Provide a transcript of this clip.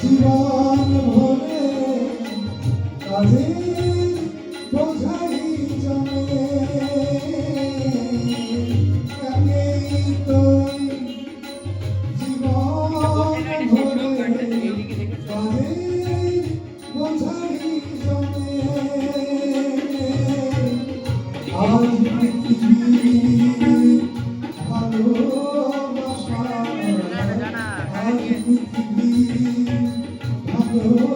জীবন ভরে কাজে বোঝাই জমে জীবন ভরে কাজে বোঝাই জমে আজ পৃথিবী ভালোবাসা আজ পৃথিবী ভালো